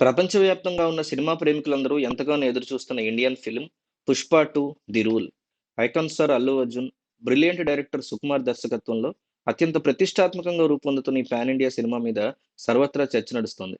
ప్రపంచవ్యాప్తంగా ఉన్న సినిమా ప్రేమికులందరూ ఎంతగానో ఎదురుచూస్తున్న Indian film 'Pushpa 2 the rule'. Icon star Allu Arjun, brilliant director Sukumar దర్శకత్వంలో అత్యంత ప్రతిష్టాత్మకంగా రూపొందుతున్న ఈ పాన్ ఇండియా సినిమా మీద సర్వత్రా చర్చ నడుస్తోంది.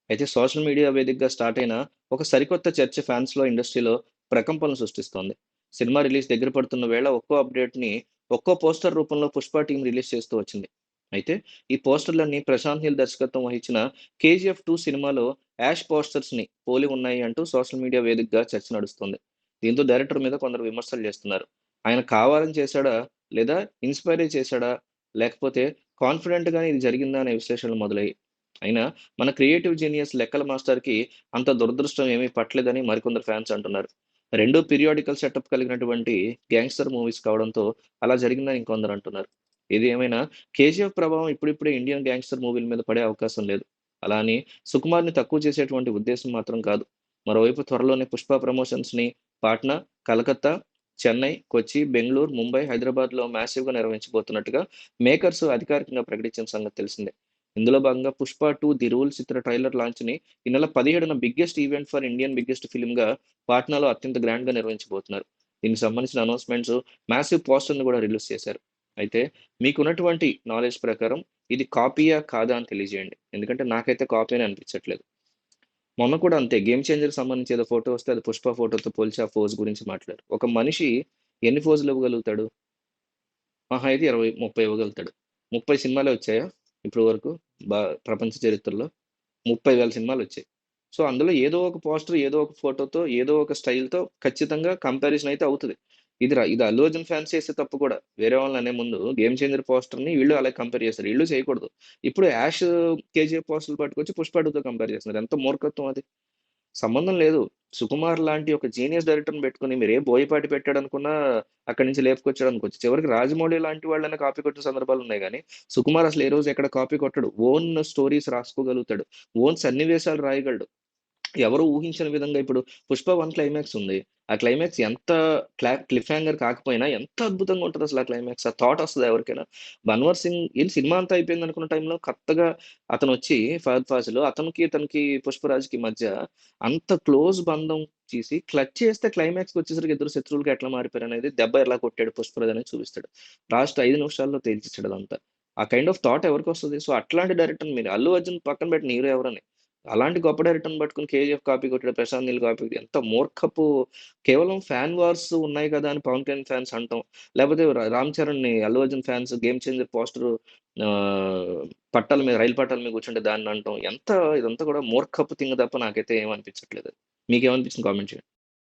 అయితే సోషల్ మీడియా వేదికగా స్టార్ట్ అయిన ఒక సరికొత్త చర్చ ఫ్యాన్స్‌లో, ఇండస్ట్రీలో ప్రకంపనలు సృష్టిస్తోంది. సినిమా రిలీజ్ దగ్గర పడుతున్న వేళ ఒక్కో అప్డేట్‌ని, ఒక్కో పోస్టర్ రూపంలో 'పుష్ప' టీమ్ రిలీజ్ చేస్తూ వచ్చింది. అయితే ఈ పోస్టర్‌లన్నీ ప్రశాంత్ నీల్ దర్శకత్వం వహించిన 'కేజీఎఫ్ 2' సినిమాలో యాష్ పోస్టర్స్‌ని పోలి ఉన్నాయి అంటూ సోషల్ మీడియా వేదికగా చర్చ నడుస్తుంది. దీంతో డైరెక్టర్ మీద కొందరు విమర్శలు చేస్తున్నారు. ఆయన కావాలని చేశాడా? లేదా ఇన్‌స్పైర్ అయ్యి చేశాడా? లేకపోతే కాన్ఫిడెంట్‌గానే ఇది జరిగిందా అనే విశ్లేషణలు మొదలయ్యాయి. అయినా మన క్రియేటివ్ జీనియస్ లెక్కల మాస్టర్‌కి అంత దురదృష్టం ఏమీ పట్టలేదని మరికొందరు ఫ్యాన్స్ అంటున్నారు. రెండూ పీరియాడికల్ సెటప్ కలిగినటువంటి గ్యాంగ్స్టర్ మూవీస్ కావడంతో అలా జరిగిందని ఇంకొందరు అంటున్నారు. ఏది ఏమైనా 'కేజీఎఫ్' ప్రభావం ఇప్పుడిప్పుడే ఇండియన్ గ్యాంగ్స్టర్ మూవీల మీద పడే అవకాశం లేదు. అలా అని సుకుమార్‌ని తక్కువ చేసేటువంటి ఉద్దేశ్యం మాత్రం కాదు. మరోవైపు త్వరలోనే 'పుష్ప' ప్రమోషన్స్‌ని పాట్నా, కలకత్తా, చెన్నై, కొచ్చి, బెంగుళూరు, ముంబై, హైదరాబాద్‌లో మాసివ్‌గా నిర్వహించబోతున్నట్టుగా మేకర్స్ అధికారికంగా ప్రకటించిన సంగతి తెలిసిందే. ఇందులో భాగంగా 'పుష్ప 2 ది రూల్' చిత్ర ట్రైలర్ లాంచ్‌ని ఈ నెల 17న biggest event for Indian biggest ఫిల్మ్‌గా పాట్నాలో అత్యంత గ్రాండ్‌గా నిర్వహించబోతున్నారు. దీనికి సంబంధించిన అనౌన్స్‌మెంట్స్, మాసివ్ పోస్టర్‌ని కూడా రిలీజ్ చేశారు. అయితే మీకున్నటువంటి నాలెడ్జ్ ప్రకారం ఇది కాపీయా? కాదా? అని తెలియజేయండి. ఎందుకంటే నాకైతే కాపీ అని అనిపించట్లేదు. మొన్న కూడా అంతే 'గేమ్ చేంజర్‌కి' సంబంధించి ఏదో ఫోటో వస్తే అది 'పుష్ప' ఫోటోతో పోల్చి ఆ ఫోజ్ గురించి మాట్లాడారు. ఒక మనిషి ఎన్ని ఫోజులు ఇవ్వగలుగుతాడు? మహా అయితే 20, 30 ఇవ్వగలుగుతాడు. 30 సినిమాలే వచ్చాయా ఇప్పటి వరకు ప్రపంచ చరిత్రలో? 30,000 సినిమాలొచ్చాయి. సో, అందులో ఏదో ఒక పోస్టర్, ఏదో ఒక ఫోటోతో, ఏదో ఒక స్టైల్‌తో ఖచ్చితంగా కంపారిజన్ అయితే అవుతది. ఇది 'అల్లు అర్జున్' ఫ్యాన్స్ చేసే తప్పు కూడా. వేరే వాళ్ళని అనే ముందు 'గేమ్ చేంజర్' పోస్టర్‌ని వీళ్ళు అలాగే కంపేర్ చేస్తారు. ఈళ్ళు చేయకూడదు. ఇప్పుడు 'యాష్' 'కేజీఎఫ్' పోస్టర్‌లు పట్టుకొచ్చి 'పుష్ప 2'తో కంపేర్ చేస్తున్నారు. ఎంత మూర్ఖత్వం అది. సంబంధం లేదు. 'సుకుమార్' లాంటి ఒక జీనియస్ డైరెక్టర్‌ని పెట్టుకొని మీరు ఏ బోయపాటి పెట్టాడనుకున్నా అక్కడి నుంచి లేపుకొచ్చాడనుకోవచ్చు. చివరికి 'రాజమౌళి' లాంటి వాళ్ళనే కాపీ కొట్టిన సందర్భాలున్నాయి గానీ, 'సుకుమార్' అసలు ఏ రోజు ఎక్కడ కాపీ కొట్టడు. ఓన్ స్టోరీస్ రాసుకోగలుగుతాడు. ఓన్ సన్నివేశాలు రాయగలడు. ఎవరు ఊహించని విధంగా ఇప్పుడు 'పుష్ప 1' క్లైమాక్స్ ఉంది. ఆ క్లైమాక్స్ ఎంత క్లిఫ్ హ్యాంగర్ కాకపోయినా ఎంత అద్భుతంగా ఉంటదసల ఆ క్లైమాక్స్. ఆ థాట్ వస్తదా ఎవరికైనా? 'బన్వర్ సింగ్' ఏంటి సినిమా అంతా అయిపోయిందనుకున్న టైంలో కొత్తగా అతనొచ్చి 'ఫహద్ ఫాజిల్' ఇతనికి 'పుష్పరాజ్‌కి' మధ్య అంత క్లోజ్ బంధం చేసి క్లచ్ చేస్తే క్లైమాక్స్‌కొచ్చేసరికి ఇద్దరు శత్రువులుగా ఎట్లా మారిపోయారనేది, దెబ్బ ఎలా కొట్టాడు 'పుష్పరాజ్' అనేది చూపిస్తాడు. లాస్ట్ 5 నిమిషాల్లో తేల్చేసాడు అదంతా. ఆ కైండ్ ఆఫ్ థాట్ ఎవరికొస్తది? సో, అట్లాంటి డైరెక్టర్‌ని మీరు 'అల్లు అర్జున్' పక్కన పెట్టండి హీరో ఎవరని. అలాంటి గొప్ప డైరెక్టర్‌ని పట్టుకొని 'కేజీఎఫ్' కాపీ కొట్టాడు, 'ప్రశాంత్ నీల్' కాపీ ఎంత మూర్ఖపు కేవలం ఫ్యాన్ వార్స్ ఉన్నాయి కదా అని 'పవన్ కళ్యాణ్' ఫ్యాన్స్ అనటం. లేకపోతే 'రామ్ చరణ్‌ని' 'Allu Arjun' fans 'game changer' poster పట్టాల మీద రైలు పట్టాల మీద కూర్చుంటే దాన్ని అనటం. ఇదంతా కూడా మూర్ఖపు థింగ్ తప్ప నాకైతే ఏమి అనిపించట్లేదు. మీకేమనిపించింది కామెంట్ చేయండి.